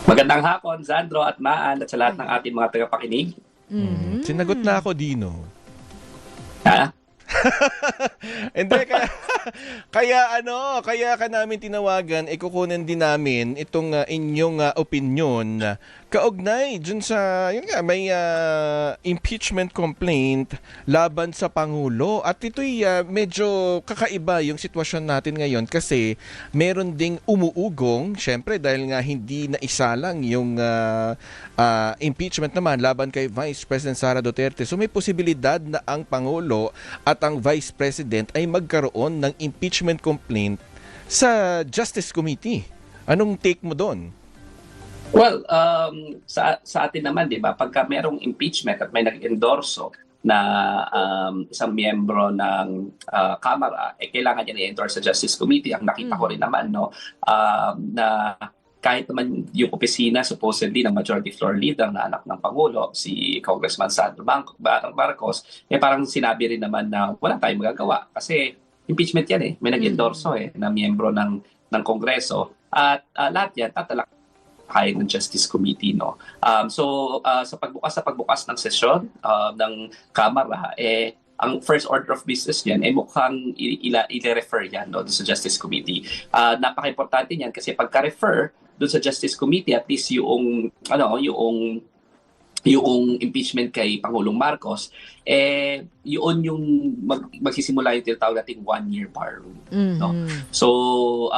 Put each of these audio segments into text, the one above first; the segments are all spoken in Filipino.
Magandang hapon, Sandro at Maan at sa lahat ng Ayan. ating mga tagapakinig. Sinagot Mhm. na ako, Dino. Ha? Hindi, kaya ka namin tinawagan, kukunin din namin itong inyong opinion kaugnay dun sa, yun nga, may impeachment complaint laban sa Pangulo. At ito'y medyo kakaiba yung sitwasyon natin ngayon kasi meron ding umuugong, syempre dahil nga hindi na isalang yung impeachment naman laban kay Vice President Sara Duterte. So may posibilidad na ang Pangulo at ang Vice President ay magkaroon ng impeachment complaint sa Justice Committee. Anong take mo doon? Well, sa atin naman, di ba, pagka merong impeachment at may nag-endorso na isang miyembro ng Kamara, kailangan niya i-endorse sa Justice Committee. Ang nakita ko rin naman, no, na kahit naman yung opisina supposedly ng Majority Floor Leader na anak ng Pangulo, si Congressman Sandro Marcos, parang sinabi rin naman na wala tayong magagawa kasi impeachment yan may nag-endorso na miyembro ng Kongreso at lahat yan tatalakayin ng Justice Committee, no. Sa pagbukas ng sesyon ng Kamara, ang first order of business niyan mukhang i-refer yan, no, doon sa Justice Committee. Napaka-importante niyan kasi pagka-refer doon sa Justice Committee, at least yung impeachment kay Pangulong Marcos, yun yung magsisimula yung tinatawag nating one-year bar rule. No? So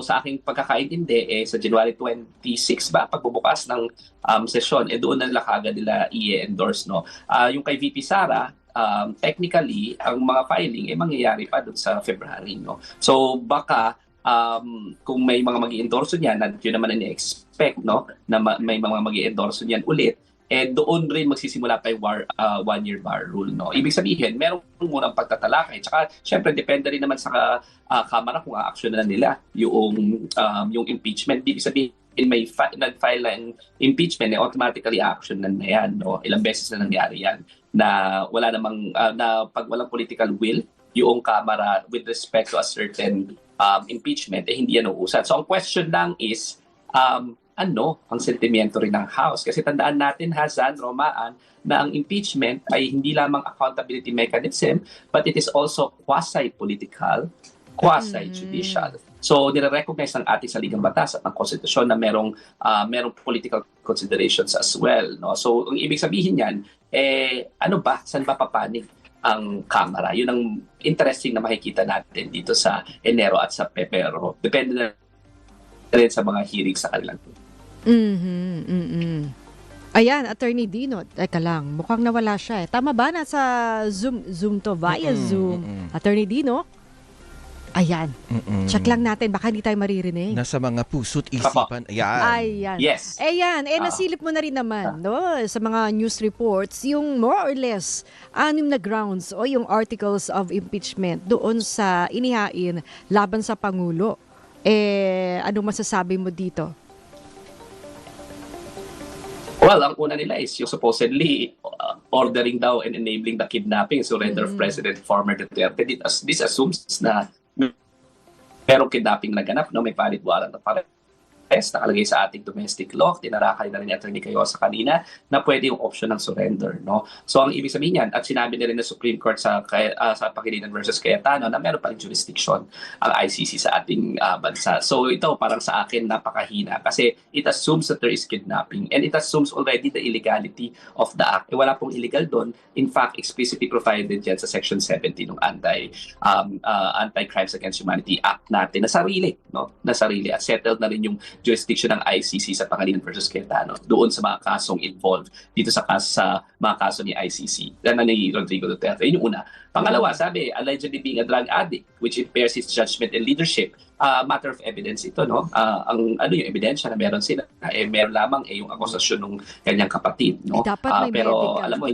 sa aking pagkakaintindi, sa January 26 ba, pagbubukas ng sesyon, doon na kagad nila i-endorse. No? Yung kay VP Sara, technically, ang mga filing mangyayari pa doon sa February. No? So baka kung may mga mag-i-endorso niyan, at yun naman na-expect, no, na may mga mag-i-endorso niyan ulit, doon rin magsisimula pa yung one-year bar rule. No? Ibig sabihin, meron munang pagtatalakay. Tsaka, syempre, depende rin naman sa Kamara kung a-action na nila yung impeachment. Ibig sabihin, may nag-file ng impeachment, automatically action na yan. No? Ilang beses na nangyari yan na wala namang, na pag walang political will, yung Kamara with respect to a certain impeachment, hindi yan uusad. So, ang question lang is, ang sentimiento rin ng House. Kasi tandaan natin, Hazan, Romaan, na ang impeachment ay hindi lamang accountability mechanism, but it is also quasi-political, quasi-judicial. So, nire-recognize ng ating saligang batas at ng konstitusyon na merong political considerations as well. No? So, ang ibig sabihin yan, saan ba papanig ang Kamara? Yun ang interesting na makikita natin dito sa Enero at sa Pebrero. Depende na rin sa mga hearings sa kanilang. Ayan, Attorney Dino. Teka lang, mukhang nawala siya. Tama ba? Nasa Zoom to, via Zoom. Attorney Dino? Ayan. Check lang natin, baka hindi tayo maririnig. Nasa mga puso't isipan. Ayan. Ayan. Yes. Ayan, nasilip mo na rin naman, no, sa mga news reports, yung more or less, 6 na grounds o yung articles of impeachment doon sa inihain laban sa Pangulo. Anong masasabi mo dito? Well, ang una nila is yung supposedly ordering daw and enabling the kidnapping, surrender of President former Duterte. This assumes na merong kidnapping na ganap, no? May valid warrant of arrest nakalagay sa ating domestic law. Tinarakay na rin ni Attorney Cayosa kanina na pwede yung option ng surrender. No? So ang ibig sabihin yan, at sinabi na rin ng Supreme Court sa Pangilinan versus Cayetano na meron pa rin jurisdiction ang ICC sa ating bansa. So ito parang sa akin napakahina kasi it assumes that there is kidnapping and it assumes already the illegality of the act. Wala pong illegal doon. In fact, explicitly provided yan sa Section 70 ng Anti-Crimes Against Humanity Act natin na sarili at settled na rin yung jurisdiction ng ICC sa Pangilinan versus Cayetano doon sa mga kasong involved dito sa mga kaso ni ICC ni Rodrigo Duterte. Yun yung una. Pangalawa, sabi, allegedly being a drug addict which impairs his judgment and leadership. Matter of evidence ito, no? Yung ebidensya na meron sila. Meron lamang yung akusasyon ng kanyang kapatid, no? Dapat may pero medical. alam mo,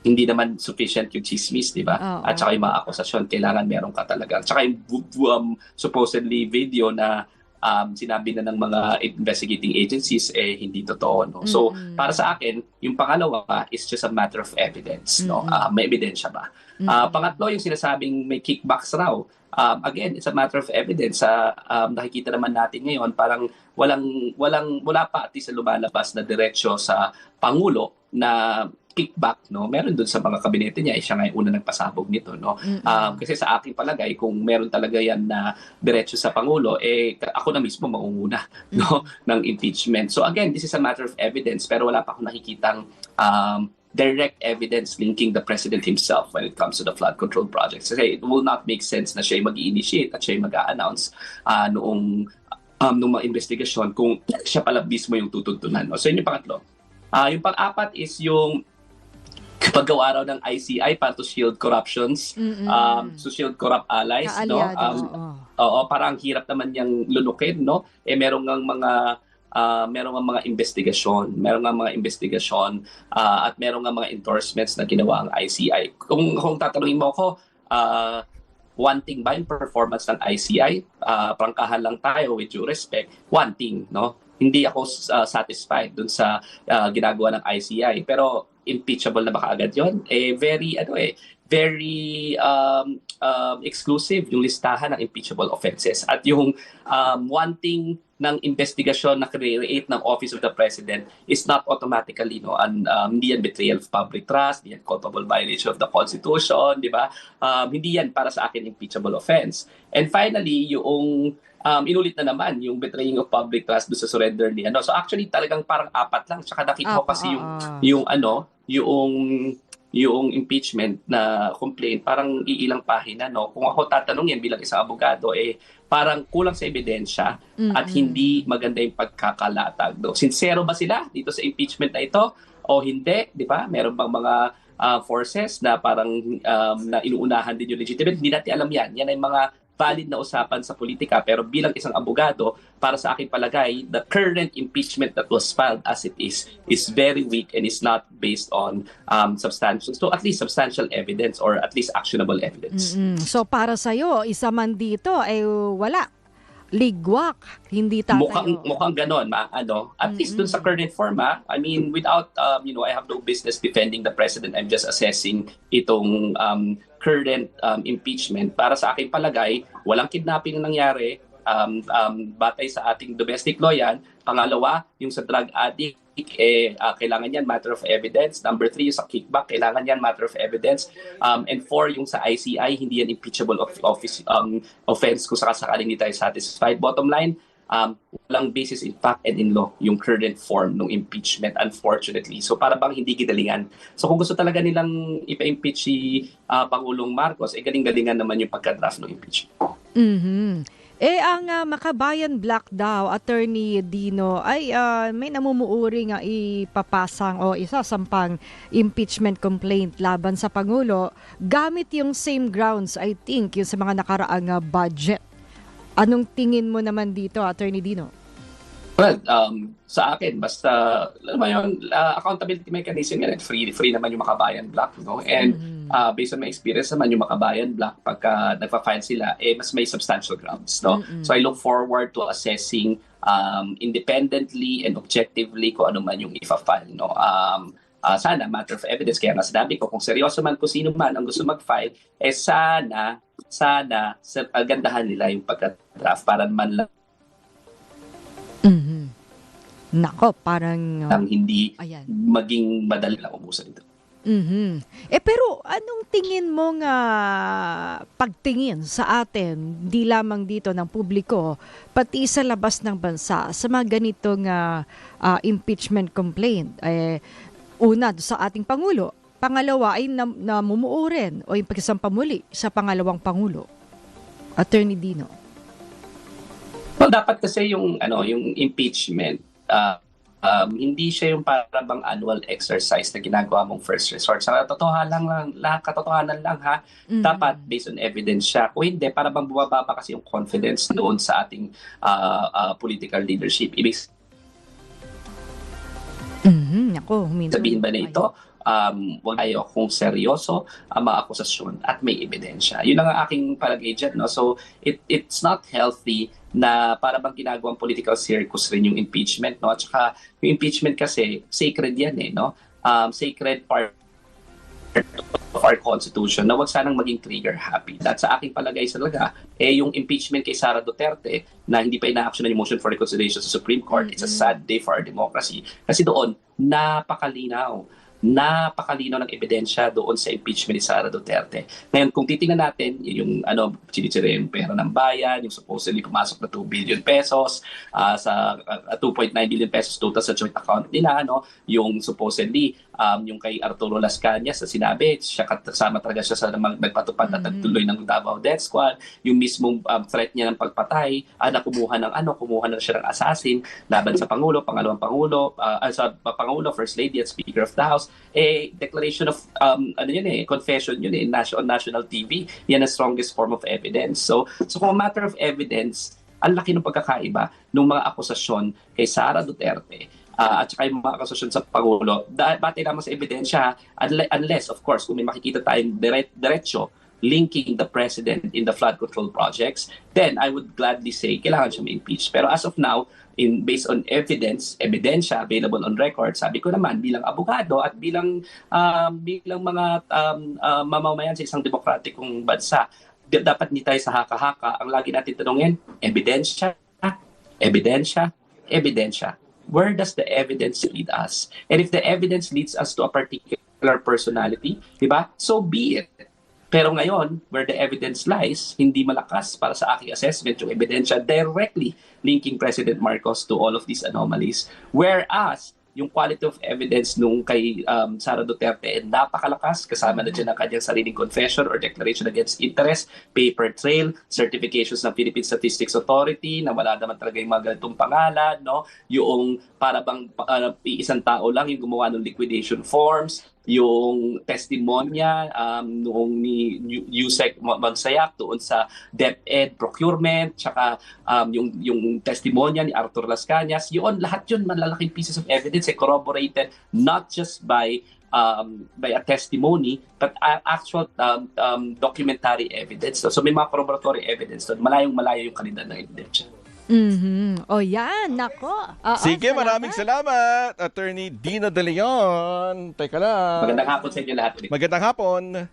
hindi naman sufficient yung chismis, di ba? At saka yung mga akusasyon, kailangan meron ka talaga. At saka yung supposedly video na sinabi na ng mga investigating agencies, hindi totoo. No? So, para sa akin, yung pangalawa is just a matter of evidence. No? May ebidensya ba? Pangatlo, yung sinasabing may kickbacks raw. Again, it's a matter of evidence. Nakikita naman natin ngayon, parang wala pa at least lumalabas na diretsyo sa Pangulo na kickback, no? Meron doon sa mga kabinete niya, siya nga yung una nagpasabog nito, no? Kasi sa aking palagay, kung meron talaga yan na diretso sa Pangulo, ako na mismo maunguna, no? Ng impeachment. So again, this is a matter of evidence, pero wala pa akong nakikitang direct evidence linking the president himself when it comes to the flood control projects. Kasi it will not make sense na siya mag-i-initiate at siya mag-a-announce noong mga investigasyon kung siya pala mismo yung tutuntunan. No? So yun yung pangatlo. Yung pang-apat is yung paggawa raw ng ICI para to shield corruptions, to shield corrupt allies. No? Oo, parang hirap naman niyang lunukin. No? Merong mga investigasyon, at merong nga mga endorsements na ginawa ang ICI. Kung tatanungin mo ako, wanting ba yung performance ng ICI? Prangkahan lang tayo with due respect, wanting, no? Hindi ako satisfied dun sa ginagawa ng ICI. Pero impeachable na ba kaagad yun? Very exclusive yung listahan ng impeachable offenses. At yung wanting ng investigasyon na create ng Office of the President is not automatically, no, hindi yan betrayal of public trust, hindi yan culpable violation of the Constitution, di ba? Hindi yan para sa akin impeachable offense. And finally, yung inulit na naman yung betraying of public trust doon sa surrender ni ano. So actually talagang parang apat lang. Tsaka nakita ko kasi yung impeachment na complaint, parang iilang pahina, no? Kung ako tatanungin bilang isang abogado, parang kulang sa ebidensya at hindi maganda yung pagkakalatag. No? Sincero ba sila dito sa impeachment na ito o hindi? Di ba? Meron bang mga forces na parang na inuunahan din yung legitimate? Hindi natin alam yan. Yan ay mga valid na usapan sa politika, pero bilang isang abogado, para sa aking palagay, the current impeachment that was filed as it is very weak and is not based on at least substantial evidence or at least actionable evidence. So para sa'yo, isa man dito ay wala. Ligwak, hindi tatayo. Mukhang ganon, at least dun sa current form, I mean, without, I have no business defending the president. I'm just assessing itong current impeachment. Para sa aking palagay, walang kidnapping na nangyari, batay sa ating domestic law yan. Pangalawa, yung sa drug addict, kailangan yan matter of evidence. Number 3, yung sa kickback, kailangan yan matter of evidence. And 4, yung sa ICI, hindi yan impeachable offense kung sakasakaling hindi tayo satisfied. Bottom line, walang basis in fact and in law yung current form ng impeachment, unfortunately. So para bang hindi gidalingan. So kung gusto talaga nilang ipa-impeach si Pangulong Marcos, galing-galingan naman yung pagka-draft ng impeachment. Ang Makabayan Black daw, Attorney Dino, ay may namumuuri nga ipapasang o isasampang impeachment complaint laban sa Pangulo gamit yung same grounds, I think, yung sa mga nakaraang budget. Anong tingin mo naman dito, Attorney Dino? Well, sa akin, basta, alam mo yun, accountability mechanism yan, free naman yung Makabayan Black, no? And based on my experience naman, yung Makabayan Black, pagka nagpa-file sila, mas may substantial grounds, no? So I look forward to assessing independently and objectively kung ano man yung ifa-file, no? Sana, matter of evidence, kaya nga sinabi ko, kung seryoso man kung sino man ang gusto mag-file, sana, gandahan nila yung pagka-draft para man lang Nako, parang hindi maging madali lang umusan ito. Pero anong tingin mo nga pagtingin sa atin, di lamang dito ng publiko, pati sa labas ng bansa, sa mga ganitong impeachment complaint? Una, sa ating Pangulo. Pangalawa ay namumuo rin o yung pagkasampamuli sa pangalawang Pangulo. Attorney Dino. Well, dapat kasi yung impeachment, hindi siya yung parang annual exercise na ginagawa mong first resort. Sa katotohanan lang ha, dapat based on evidence siya. Kung hindi, para bang bumaba pa kasi yung confidence doon sa ating political leadership. Ibig sabihin ba na ito, wag tayo kung seryoso ang mga akusasyon at may ebidensya. Yun lang ang aking palagay dyan, no? So, it's not healthy na para bang ginagawang political circus rin yung impeachment, no? At saka, yung impeachment kasi, sacred yan, no? Sacred part of our Constitution na wag sanang maging trigger happy. At sa aking palagay talaga, yung impeachment kay Sara Duterte na hindi pa ina-actionan yung motion for reconsideration sa Supreme Court, it's a sad day for our democracy. Kasi doon, napakalinaw ng ebidensya doon sa impeachment ni Sara Duterte. Ngayon, kung titingnan natin, yung chinichere yung pera ng bayan, yung supposedly pumasok na 2 billion pesos, sa 2.9 billion pesos total sa joint account nila, yung supposedly, yung kay Arturo Las Cañas na sinabi, siya kasama talaga siya sa nagpatupad at nagtuloy ng Davao Death Squad, yung mismong threat niya ng pagpatay, kumuha na siya ng assassin laban sa Pangulo, pangalawang Pangulo, sa Pangulo, First Lady at Speaker of the House, declaration of confession yun on national TV. Yan ang strongest form of evidence. So kung a matter of evidence, ang laki ng pagkakaiba ng mga akusasyon kay Sara Duterte at saka yung mga akusasyon sa Pangulo. Batay lamang sa ebidensya, unless, of course, kung may makikita tayong diretso linking the president in the flood control projects, then I would gladly say kailangan siya ma-impeach. Pero as of now, based on ebidensya available on record, sabi ko naman bilang abogado at bilang mga mamamayan sa isang demokratikong bansa, dapat hindi tayo sa haka-haka. Ang lagi natin tanungin, ebidensya, ebidensya, ebidensya. Where does the evidence lead us? And if the evidence leads us to a particular personality, di ba? So be it. Pero ngayon, where the evidence lies, hindi malakas para sa aking assessment yung ebidensya directly linking President Marcos to all of these anomalies. Whereas, yung quality of evidence nung kay Sara Duterte napakalakas, kasama na dyan ang kanyang sariling confession or declaration against interest, paper trail, certifications ng Philippine Statistics Authority na wala naman talaga yung mga ganitong pangalan, yung para bang isang tao lang yung gumawa ng liquidation forms, yung testimonya noong ni Yusek Magsayak doon sa DepEd procurement, tsaka yung testimonya ni Arthur Las Cañas, lahat yun malalaking pieces of evidence corroborated not just by a testimony but actual documentary evidence. So may mga corroboratory evidence doon. Malayong-malayo yung kalidad ng ebidensya. O yan, nako. Sige, maraming salamat, Attorney Dino De Leon. Teka lang. Magandang hapon sa inyo lahat. Magandang hapon.